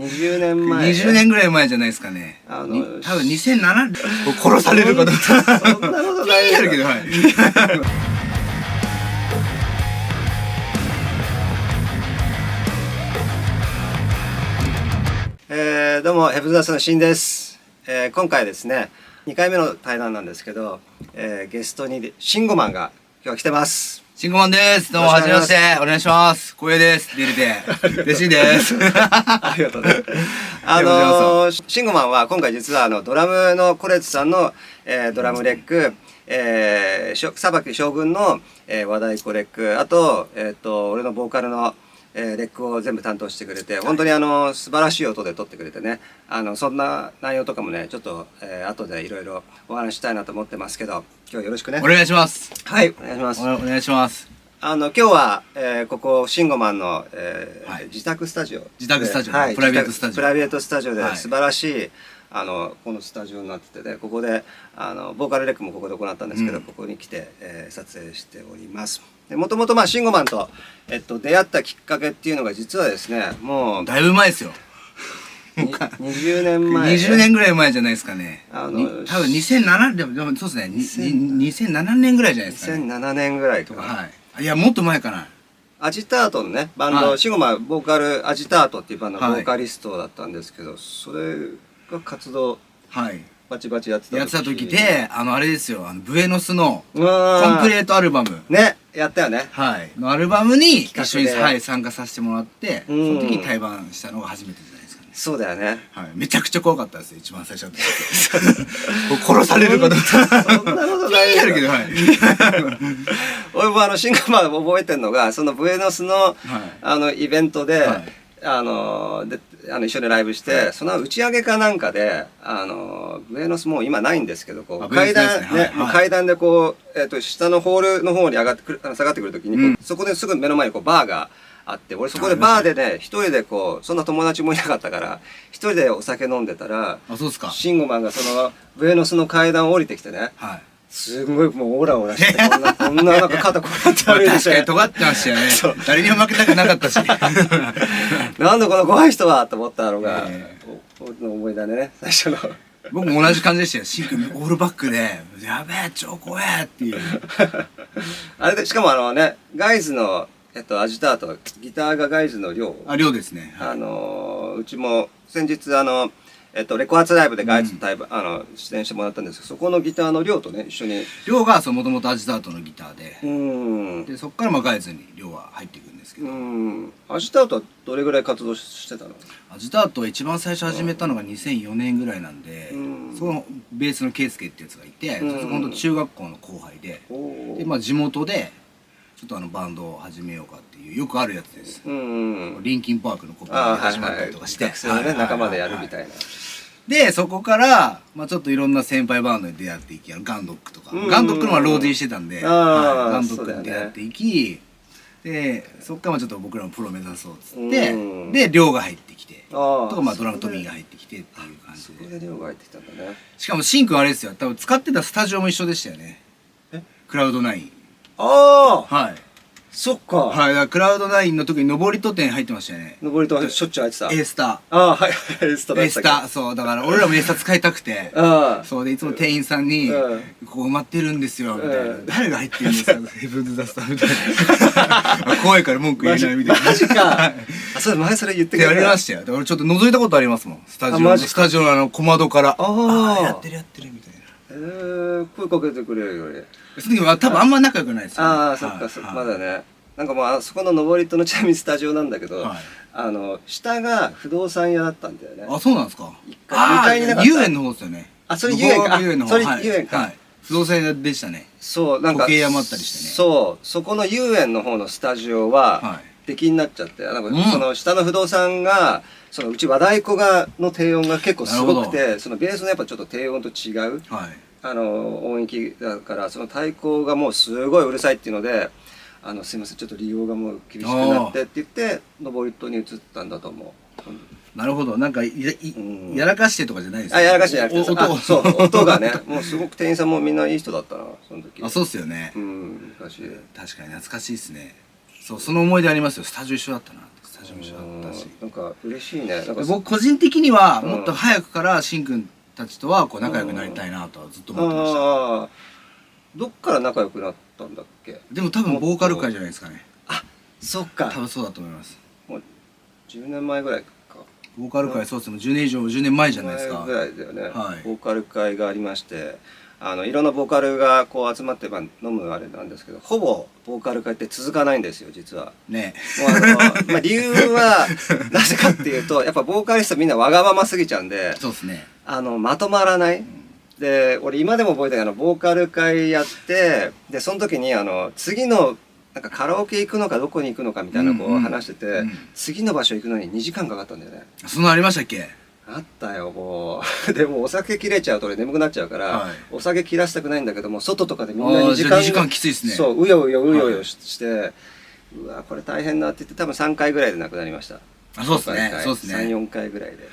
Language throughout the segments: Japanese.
20年前。20年ぐらい前じゃないですかね。多分2007年殺されるかと思った。そんなことないあるけど、はい。どうもヘブンズダストのシンです。今回ですね2回目の対談なんですけど、ゲストにシンゴマンが今日は来てます。シンゴマンです。どうもはじめまして。お願いします。光栄です。出れて嬉しいです。ありがとうね。シンゴマンは今回実はドラムのコレツさんの、ドラムレック、榊将軍の、和太鼓レック、あと、俺のボーカルのレックを全部担当してくれて、本当に素晴らしい音で撮ってくれてね、そんな内容とかもねちょっと、後でいろいろお話したいなと思ってますけど、今日はよろしくね。お願いします。はい、お願いします。お願いします。今日は、ここシンゴマンの、自宅スタジオ、自宅スタジオ、はい、プライベートスタジオ、プライベートスタジオではい、素晴らしいこのスタジオになっててね、ここでボーカルレックもここで行ったんですけど、ここに来て、撮影しております。もともとシンゴマンと、出会ったきっかけっていうのが実はですね、もうだいぶ前ですよ。20年前、20年ぐらい前じゃないですかね。多分2007年、でもそうですね、2007年ぐらいじゃないですかね。2007年ぐらいかな。はい。いや、もっと前かな。アジタートのね、バンド、シンゴマンボーカル、アジタートっていうバンドのボーカリストだったんですけど、それが活動、はい。バチバチやってた時で、あれですよ、ブエノスのコンプレートアルバム。ね、やったよね。はい。のアルバムに一緒に、はい、参加させてもらって、その時に対バンしたのが初めてじゃないですかね。そうだよね。はい。めちゃくちゃ怖かったですよ、一番最初の時。殺されるかと思った。そんなことないあるけど、はい。俺もシンゴマン覚えてるのが、そのブエノスの、イベントで、一緒にライブして、その打ち上げかなんかで、ブエノスもう今ないんですけど、こう階段ね、階段でこう、下のホールの方に下がってくるときに、そこですぐ目の前にこうバーがあって、俺そこでバーでね、一人でこう、そんな友達もいなかったから、一人でお酒飲んでたら、シンゴマンがそのブエノスの階段を降りてきてね、すごいもうオラオラして、こんななんか肩こうやって歩いてて。確かに尖ってましたよね。誰にも負けたくなかったし。なんだこの怖い人はと思ったのが、思い出ね、最初の。僕も同じ感じでしたよ。シンくんオールバックで、やべえ、超怖えっていう。あれで、しかもね、ガイズの、アジタート、ギターがガイズの寮。寮ですね。うちも先日レコ発ライブでガイズと出演してもらったんですけど、そこのギターの寮とね、一緒に。寮がもともとアジタートのギターで、そこからガイズに寮は入っていくんですけど。アジタートはどれぐらい活動してたの？アジタートは一番最初始めたのが2004年ぐらいなんで、そのベースのケイスケってやつがいて、そこの中学校の後輩で、地元で、ちょっとバンドを始めようかっていうよくあるやつです。リンキンパークのコピーが始まったりとかして、仲間でやるみたいな。でそこからちょっといろんな先輩バンドに出会っていき、ガンドックとか、ガンドックのはローディーしてたんで、ガンドックに出会っていき、でそこからちょっと僕らもプロ目指そうっつって、で寮が入ってきて、とかドラムトミーが入ってきてっていう感じで。それで寮が入ってきたんだね。しかもシンくんあれですよ、多分使ってたスタジオも一緒でしたよね。クラウドナイン。はい。そっか。はい、だからクラウドナインの時に登りと店入ってましたよね。登りとしょっちゅう入ってた。Aスター。はい、Aスタだった。Aスタ、そう、だから俺らも Aスタ使いたくて、そうで、いつも店員さんに、ここ埋まってるんですよ、みたいな。誰が入ってるんですかヘブンズダスターみたいな。怖いから文句言えないみたいな。マジか。そう、前それ言ってくれた。やりましたよ。俺ちょっと覗いたことありますもん。スタジオの小窓から。やってるみたいな。声かけてくれるよね。その時は多分あんま仲良くないですよ。そっか、まだね。なんかもうあそこの登り戸のちなみにスタジオなんだけど、下が不動産屋だったんだよね。そうなんですか。2階になかった。遊園の方ですよね。それ遊園か。それ遊園か。不動産屋でしたね。そう、なんか時計屋もあったりしてね。そう、そこの遊園の方のスタジオは出禁になっちゃって、なんかその下の不動産がうち和太鼓の低音が結構すごくて、そのベースのやっぱちょっと低音と違う音域だから、その太鼓がもうすごいうるさいっていうので、すいませんちょっと利用がもう厳しくなってって言って登り戸に移ったんだと思う。なるほど。なんかやらかしてとかじゃないですか。やらかしてじゃなくて、そう、音がね、もうすごく店員さんもみんないい人だったな、その時。そうっすよね。昔。確かに懐かしいですね。そう、その思い出ありますよ。スタジオ一緒だったな。ス他事務所だったし、なんか嬉しいね。なんか僕個人的にはもっと早くからしんくんたちとはこう仲良くなりたいなとはずっと思ってました。どっから仲良くなったんだっけ？でも多分ボーカル界じゃないですかね。あ、そっか。多分そうだと思います。もう10年前ぐらいか。ボーカル界、そうですね、10年以上、10年前じゃないですか。ぐらいだよね。はい、ボーカル会がありまして、いろんなボーカルがこう集まって飲むあれなんですけど、ほぼボーカル会って続かないんですよ、実は。ね。もう理由はなぜかっていうと、やっぱボーカリストみんなわがまますぎちゃうんで、そうですね。まとまらない。で、俺今でも覚えてるボーカル会やって、で、その時に次のなんかカラオケ行くのかどこに行くのかみたいなこう話してて、次の場所行くのに2時間かかったんだよね。そんなありましたっけ？あったよ、もう。でもお酒切れちゃうと俺眠くなっちゃうから、はい、お酒切らしたくないんだけども、外とかでみんな2時間。2時間きついですね。そう、うようよして、うわ、これ大変だって言って多分3回ぐらいで亡くなりました。あ、そうですね。そうですね。3、4回ぐらいで。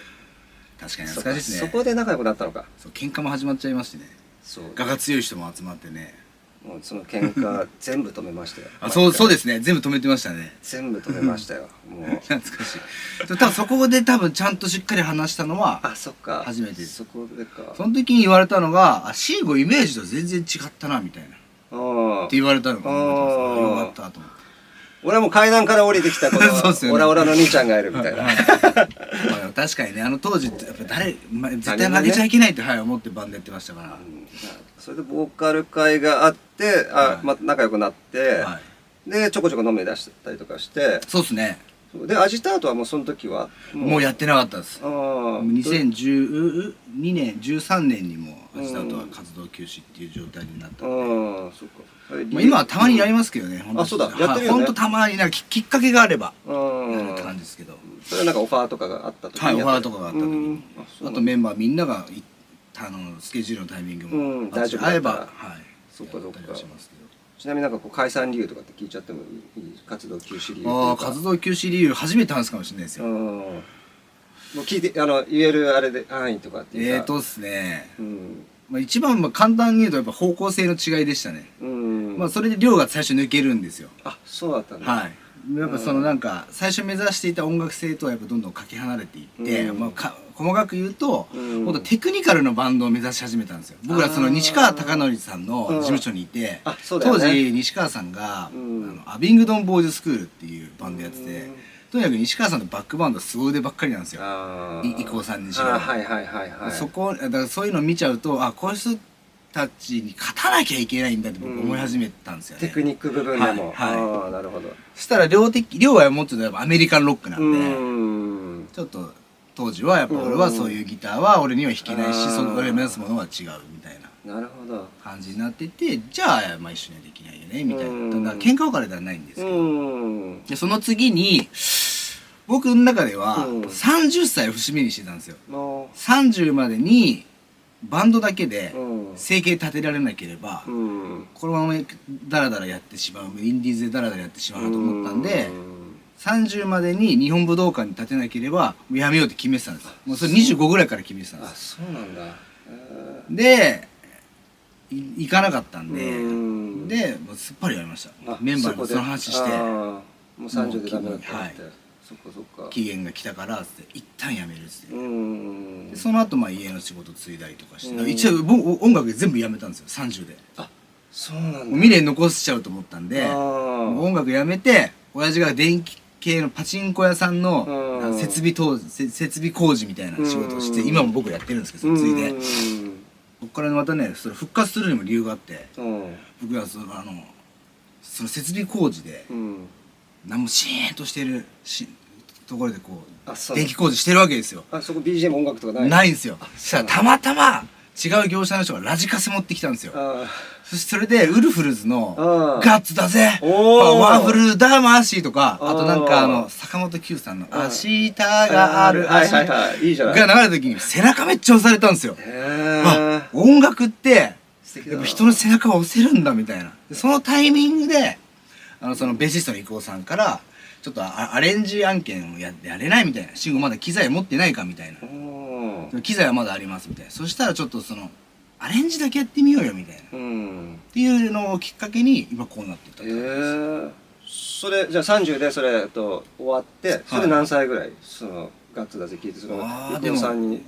確かに懐かしいですね。そこで仲良くなったのか。そう、喧嘩も始まっちゃいましてね。そう。我が強い人も集まってね。もうその喧嘩全部止めましたよ。あ、そうですね。全部止めてましたね。全部止めましたよ。もう懐かしい。多分そこで多分ちゃんとしっかり話したのは、あ、そっか。初めて。そこでか。その時に言われたのが、シーゴイメージと全然違ったなみたいな。って言われたのがよかったと思って。俺はもう階段から降りてきたこのオラオラの兄ちゃんがいるみたいな。確かにね、当時ってやっぱ絶対負けちゃいけないって思ってバンドやってましたから。それでボーカル会があって、仲良くなって、でちょこちょこ飲み出したりとかして。そうですね。でアジタートはもうその時はもうやってなかったです。2012年13年にもアジタートは活動休止っていう状態になったので、今はたまにやりますけどね。あ、そうだ、やってるよね。本当たまにきっかけがあればやるって感じですけど。それはなんかオファーとかがあった時に。はい、オファーとかがあった時に。あとメンバーみんながスケジュールのタイミングも大丈夫合えば、はい、そっかそっか。ちなみになんかこう解散理由とかって聞いちゃってもいい？活動休止理由。ああ、活動休止理由初めて話すかもしれないですよ。もう聞いて言えるあれで範囲とかっていうか。ですね。一番簡単に言うとやっぱ方向性の違いでしたね。それで亮が最初抜けるんですよ。あ、そうだったんだ。はい。やっぱそのなんか最初目指していた音楽性とはやっぱどんどんかけ離れていって、細かく言うともっとテクニカルのバンドを目指し始めたんですよ。僕らその西川貴教さんの事務所にいて、当時西川さんがアビングドンボーイズスクールっていうバンドやってて、とにかく西川さんのバックバンドすごい腕ばっかりなんですよ。伊藤さんにしろ。そこだからそういうのを見ちゃうと、あ、こういう人たちに勝たなきゃいけないんだって僕思い始めたんですよね。テクニック部分でも。ああ、なるほど。そしたら亮はもっとやっぱアメリカンロックなんで、ちょっと当時はやっぱ俺はそういうギターは俺には弾けないし、その俺目指すものは違うみたいな。なるほど。感じになってて、じゃあ一緒にはできないよねみたいな。だから喧嘩別れではないんですけど。でその次に僕の中では30歳を節目にしてたんですよ。30までにバンドだけで生計立てられなければ、このままダラダラやってしまう、インディーズでダラダラやってしまうと思ったんで、30までに日本武道館に立てなければやめようって決めてたんです。もうそれ25ぐらいから決めてたんです。あ、そうなんだ。で行かなかったんで、もうすっぱりやめました。メンバーにその話して、もう30でダメだったって。期限が来たからって一旦やめるっつって、その後家の仕事継いだりとかして、一応音楽全部やめたんですよ30で。あ、そうなんだ。未練残しちゃうと思ったんで、音楽やめて親父が電気系のパチンコ屋さんの設備工事みたいな仕事をして、今も僕やってるんですけど、継いでここからまたねそれ復活するにも理由があって、僕はその設備工事で何もシーンとしてるところでこう電気工事してるわけですよ。あそこ BGM 音楽とかない？ないんですよ。そしたらたまたま違う業者の人がラジカセ持ってきたんですよ。そしてそれでウルフルズの「ガッツだぜワーフル魂」とか、あとなんか坂本九さんの「明日がある明日」が流れた時に背中めっちゃ押されたんですよ。音楽ってやっぱ人の背中を押せるんだみたいな。そのタイミングでそのベーシストの伊藤さんからちょっとアレンジ案件をやれないみたいな。慎吾まだ機材持ってないかみたいな。機材はまだありますみたいな。そしたらちょっとアレンジだけやってみようよみたいな。っていうのをきっかけに今こうなってったって感じです。それじゃあ30でそれ終わってそれ何歳ぐらい、そのガッツだぜ聞いてその横尾さんに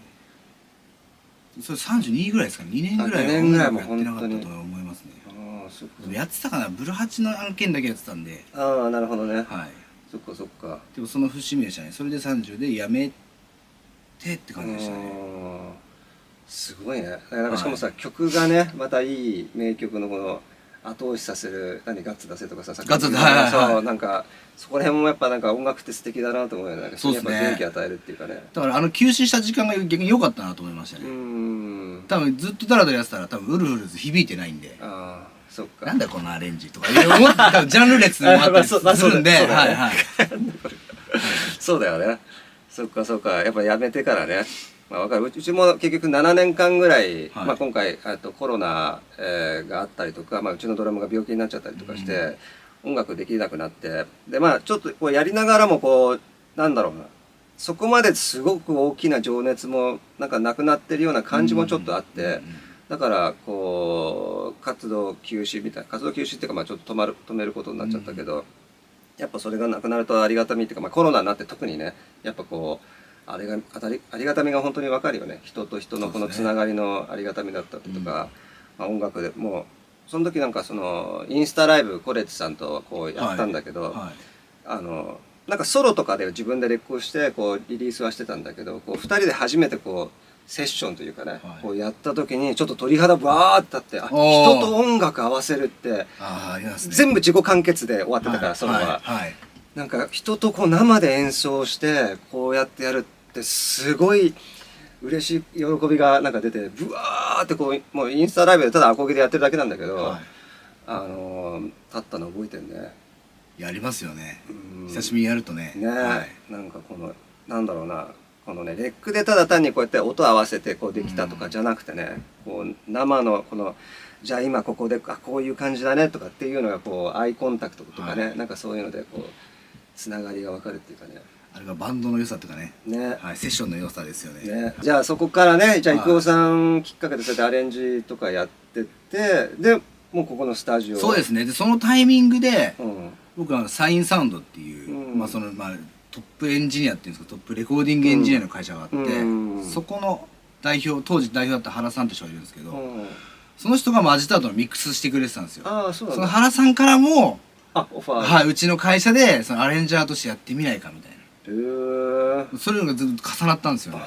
それ32ぐらいですかね。2年ぐらい2年ぐらいもやってなかったと思いますね。ああそっか。でもやってたかな、ブル8の案件だけやってたんで。ああなるほどね。はい。そっかそっか。でもその節目でしたね。それで30でやめてって感じでしたね。すごいね。なんかしかもさ、曲がねまたいい名曲のこの後押しさせるガッツ出せとかさ、ガッツはいそうなんかそこら辺もやっぱなんか音楽って素敵だなと思うよね。そうですね。やっぱ元気与えるっていうかね。だから休止した時間が逆に良かったなと思いましたね。多分ずっとダラダラやってたら多分ウルフルズ響いてないんで。ああそっか。なんだこのアレンジとか思って多分ジャンル列もあったりするんで、はいはい。そうだよね。そっかそっか。やっぱやめてからね。まあ、分かる。うちも結局7年間ぐらい、まあ、今回コロナ、があったりとか、まあ、うちのドラムが病気になっちゃったりとかして、音楽できなくなってでまあちょっとこうやりながらもこうなんだろうなそこまですごく大きな情熱もなんかなくなってるような感じもちょっとあって、だからこう活動休止っていうかまあちょっと止めることになっちゃったけど、やっぱそれがなくなるとありがたみっていうか、まあ、コロナになって特にねやっぱこうありがたみが本当に分かるよね。人と人のこのつながりのありがたみだったりとか、まあ、音楽でもうその時なんかそのインスタライブコレッチさんとこうやったんだけど、なんかソロとかで自分でレックしてこうリリースはしてたんだけど、こう2人で初めてこうセッションというかね、こうやった時にちょっと鳥肌バーって立って人と音楽合わせるって全部自己完結で終わってたから、ソロは。なんか人とこう生で演奏してこうやってやるってすごい嬉しい喜びがなんか出てブワーってこうもうインスタライブでただアコギでやってるだけなんだけど、立ったの覚えてるね。やりますよね。久しぶりにやるとね。なんかこのなんだろうなこのねレックでただ単にこうやって音合わせてこうできたとかじゃなくてね、こう生のこのじゃあ今ここでこういう感じだねとかっていうのがこうアイコンタクトとかね、なんかそういうのでこうつながりが分かるっていうかね。あれがバンドの良さとかね、はい、セッションの良さですよね。じゃあそこからね、じゃあ郁夫さんきっかけでそうやってアレンジとかやってってでもうここのスタジオ。そうですね。でそのタイミングで、僕はサインサウンドっていう、まあそのまあトップエンジニアっていうんですか、トップレコーディングエンジニアの会社があって、そこの当時代表だった原さんって人がいるんですけど、その人がアジタートのミックスしてくれてたんですよ。その原さんからもオファー、はい、うちの会社でそのアレンジャーとしてやってみないかみたいな。それがずっと重なったんですよね。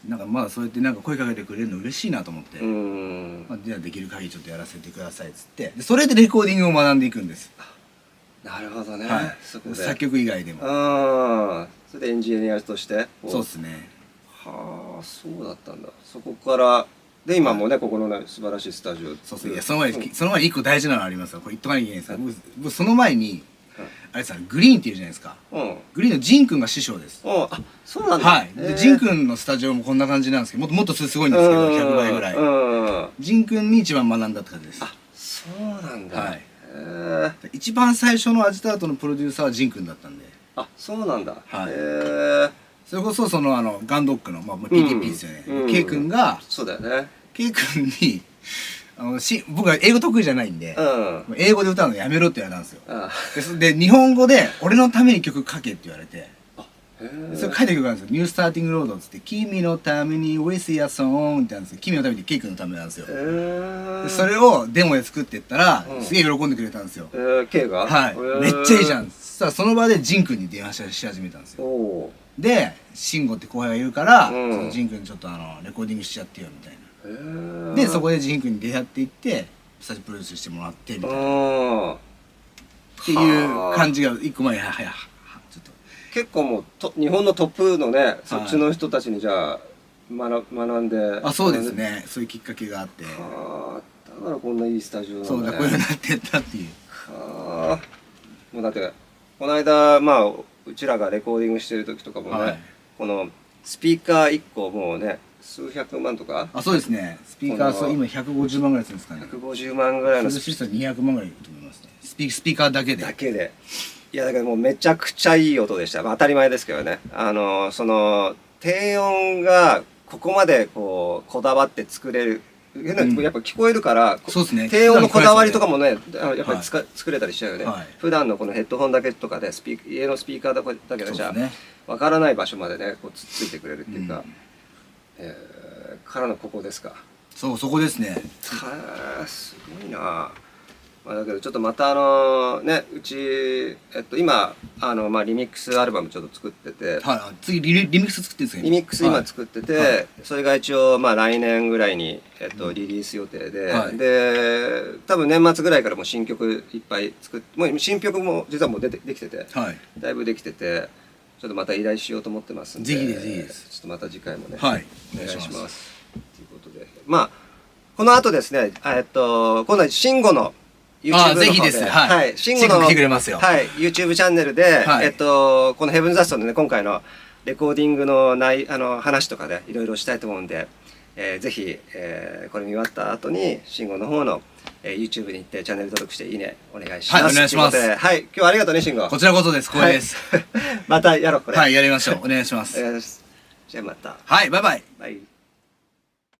なんかまだそうやってなんか声かけてくれるの嬉しいなと思って、じゃあできる限りちょっとやらせてくださいっつって、でそれでレコーディングを学んでいくんです。なるほどね。作曲以外でも。それでエンジニアとして。そうですね。はあ、そうだったんだ。そこからで今もねここの素晴らしいスタジオ。そうそう。いやその前に一個大事なのありますよ。これ言っとかなきゃいけないんですか。僕その前にあれさグリーンっていうじゃないですか。グリーンのジンくんが師匠です。あ、そうなんだ。はい。でジンくんのスタジオもこんな感じなんですけど、もっとすごいんですけど100倍ぐらい。ジンくんに一番学んだって感じです。あ、そうなんだ。はい。一番最初のアジタートのプロデューサーはジンくんだったんで。あ、そうなんだ。はい。それこそガンドックのPTP ですよね。K 君がそうだよね。K 君に僕は英語得意じゃないんで、英語で歌うのやめろって言われたんですよ。で日本語で俺のために曲書けって言われて、それ書いて曲なんですよ。ニュースターティングロードっつって君のために With your song ってなんですよ。君のために K 君のためなんですよ。それをデモで作ってったらすげえ喜んでくれたんですよ。K がはい。めっちゃいいじゃん。その場でジン君に電話し始めたんですよ。で慎吾って後輩がいるからジン君ちょっとレコーディングしちゃってよみたいな。でそこでジン君に出会っていってスタジオプロデュースしてもらってみたいなっていう感じが一個前にちょっと結構もう日本のトップのねそっちの人たちにじゃあ学んで。そうですね。そういうきっかけがあって、だからこんないいスタジオなんだね。そうだ、こういうふうになってったっていう。もうだってこの間うちらがレコーディングしてる時とかもね、このスピーカー1個もうね数百万とか。そうですね。スピーカー今150万ぐらいするんですかね。150万ぐらいのスピーカー200万ぐらいと思いますね。スピーカーだけで。いやだけどもうめちゃくちゃいい音でした。当たり前ですけどね。その低音がここまでこだわって作れるやっぱ聞こえるから、そうですね、低音のこだわりとかもね、やっぱり作れたりしちゃうよね。はい、普段のこのヘッドホンだけとかで家のスピーカーだけでじゃわからない場所までねこうつっついてくれるっていうか、からのここですか。そこですね。すごいな。まあだけどちょっとまたね、うち今リミックスアルバムちょっと作ってて、はい、次リミックス作ってるんですか？リミックス今作ってて、それが一応来年ぐらいにリリース予定で、で多分年末ぐらいからもう新曲いっぱいもう新曲も実はもうできてて、だいぶできてて、ちょっとまた依頼しようと思ってますんで、ぜひです。ちょっとまた次回もね、お願いします。ということで、まあこの後ですね、今度は慎吾のYouTube ぜひです。はい。慎吾の来てくれますよ。はい、YouTube チャンネルで、このヘブンズダストのね、今回のレコーディングの話とかでいろいろしたいと思うんで、ぜひ、これ見終わった後に慎吾の方の、YouTube に行ってチャンネル登録していいねお願いします。はい、お願いします。はい、今日はありがとうね、慎吾。こちらこそです。光栄です。またやろう、これ。はい、やりましょう。お願いします。じゃあまた。はい、バイバイ。